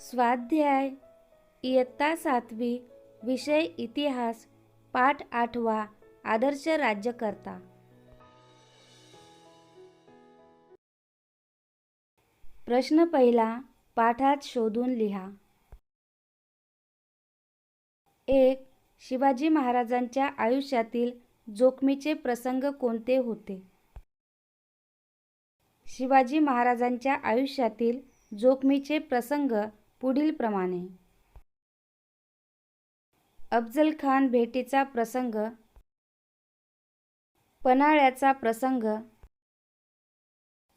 स्वाध्याय इयत्ता 7वी विषय इतिहास पाठ 8वा आदर्श राज्यकर्ता। प्रश्न पहिला पाठात शोधून लिहा। 1. शिवाजी महाराजांच्या आयुष्यातील जोखमीचे प्रसंग कोणते होते? शिवाजी महाराजांच्या आयुष्यातील जोखमीचे प्रसंग पुढीलप्रमाणे. अफजल खान भेटीचा प्रसंग, पन्हाळ्याचा प्रसंग,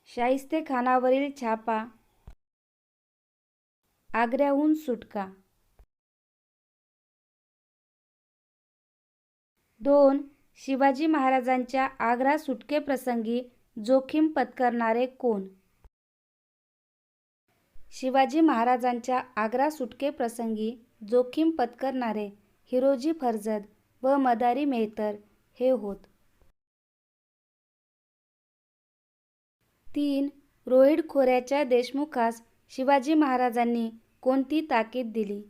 शाहिस्तेखानावरील छापा, आग्र्याहून सुटका. 2. शिवाजी महाराजांच्या आग्रा सुटकेप्रसंगी जोखीम पत्करणारे कोण? शिवाजी महाराजांच्या आग्रा सुटकेप्रसंगी जोखीम पत्करणारे हिरोजी फर्जंद व मदारी मेहतर हे होत. 3. रोहीड खोऱ्याच्या देशमुखास शिवाजी महाराजांनी कोणती ताकीद दिली?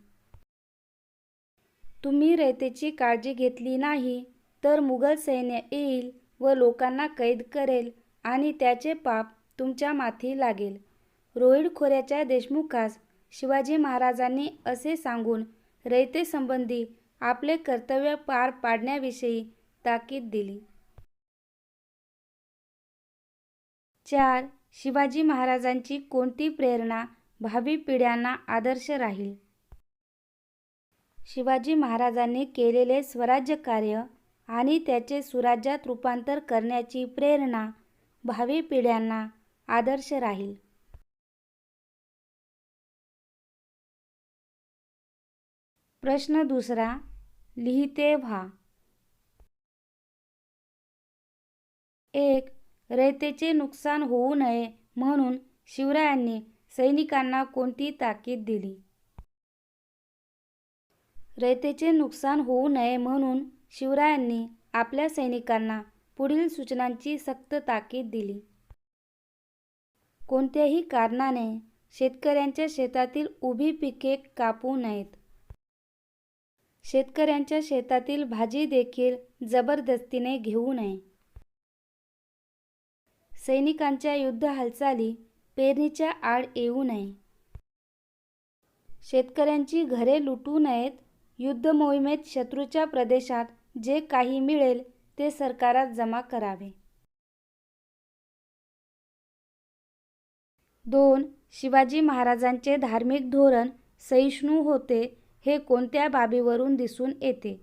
तुम्ही रयतेची काळजी घेतली नाही तर मुघल सैन्य येईल व लोकांना कैद करेल आणि त्याचे पाप तुमच्या माथी लागेल. रोहीड खोऱ्याच्या देशमुखास शिवाजी महाराजांनी असे सांगून रयतेसंबंधी आपले कर्तव्य पार पाडण्याविषयी ताकीद दिली. 4. शिवाजी महाराजांची कोणती प्रेरणा भावी पिढ्यांना आदर्श राहील? शिवाजी महाराजांनी केलेले स्वराज्य कार्य आणि त्याचे सुराज्यात रूपांतर करण्याची प्रेरणा भावी पिढ्यांना आदर्श राहील. प्रश्न दुसरा लिहिते व्हा. 1. रयतेचे नुकसान होऊ नये म्हणून शिवरायांनी सैनिकांना कोणती ताकीद दिली? रयतेचे नुकसान होऊ नये म्हणून शिवरायांनी आपल्या सैनिकांना पुढील सूचनांची सक्त ताकीद दिली. कोणत्याही कारणाने शेतकऱ्यांच्या शेतातील उभी पिके कापू नयेत. शेतकऱ्यांच्या शेतातील भाजी देखील जबरदस्तीने घेऊ नये. सैनिकांच्या युद्ध हालचाली पेरणीच्या आड येऊ नये. शेतकऱ्यांची घरे लुटू नयेत. युद्ध मोहिमेत शत्रूच्या प्रदेशात जे काही मिळेल ते सरकारात जमा करावे. 2. शिवाजी महाराजांचे धार्मिक धोरण सहिष्णू होते हे कोणत्या बाबीवरून दिसून येते?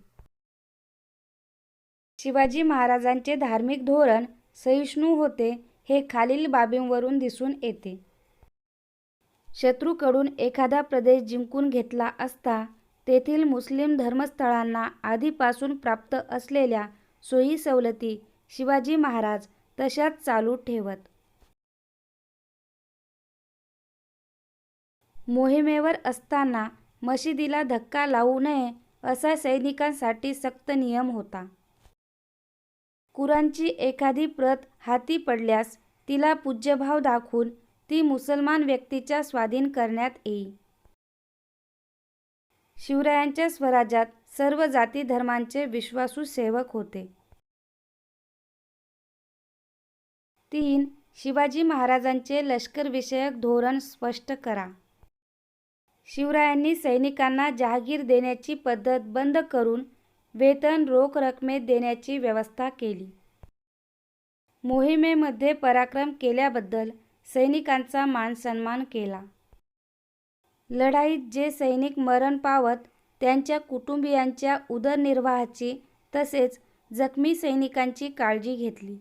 शिवाजी महाराजांचे धार्मिक धोरण सहिष्णू होते हे खालील बाबींवरून दिसून येते. शत्रूकडून एखादा प्रदेश जिंकून घेतला असता तेथील मुस्लिम धर्मस्थळांना आधीपासून प्राप्त असलेल्या सोयी सवलती शिवाजी महाराज तशाच चालू ठेवत. मोहिमेवर असताना मशिदीला धक्का लावू नये असा सैनिकांसाठी सक्त नियम होता. कुराणची एखादी प्रत हाती पडल्यास तिला पूज्यभाव दाखवून ती मुसलमान व्यक्तीच्या स्वाधीन करण्यात येई. शिवरायांच्या स्वराज्यात सर्व जाती धर्मांचे विश्वासू सेवक होते. 3. शिवाजी महाराजांचे लष्करविषयक धोरण स्पष्ट करा. शिवरायांनी सैनिकांना जहागीर देण्याची पद्धत बंद करून वेतन रोख रकमेत देण्याची व्यवस्था केली. मोहिमेमध्ये पराक्रम केल्याबद्दल सैनिकांचा मानसन्मान केला. लढाईत जे सैनिक मरण पावत त्यांच्या कुटुंबियांच्या उदरनिर्वाहाची तसेच जखमी सैनिकांची काळजी घेतली.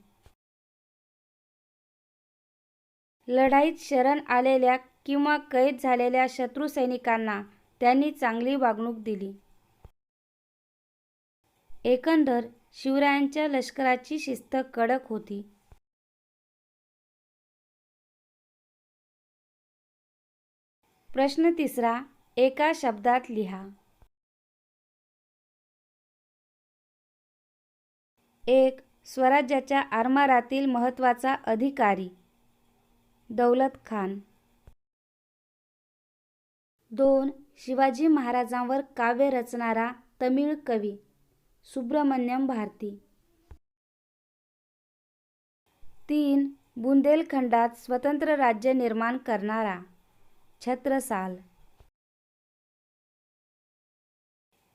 लढाईत शरण आलेल्या किंवा कैद झालेल्या शत्रू सैनिकांना त्यांनी चांगली वागणूक दिली. एकंदर शिवरायांच्या लष्कराची शिस्त कडक होती. प्रश्न तिसरा एका शब्दात लिहा. 1. स्वराज्याच्या आरमारातील महत्त्वाचा अधिकारी दौलत खान. 2. शिवाजी महाराजांवर काव्य रचणारा तमिळ कवी सुब्रमण्यम भारती. 3. बुंदेलखंडात स्वतंत्र राज्य निर्माण करणारा छत्रसाल.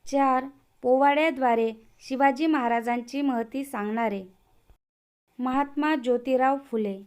4. पोवाड्याद्वारे शिवाजी महाराजांची महती सांगणारे महात्मा ज्योतिराव फुले.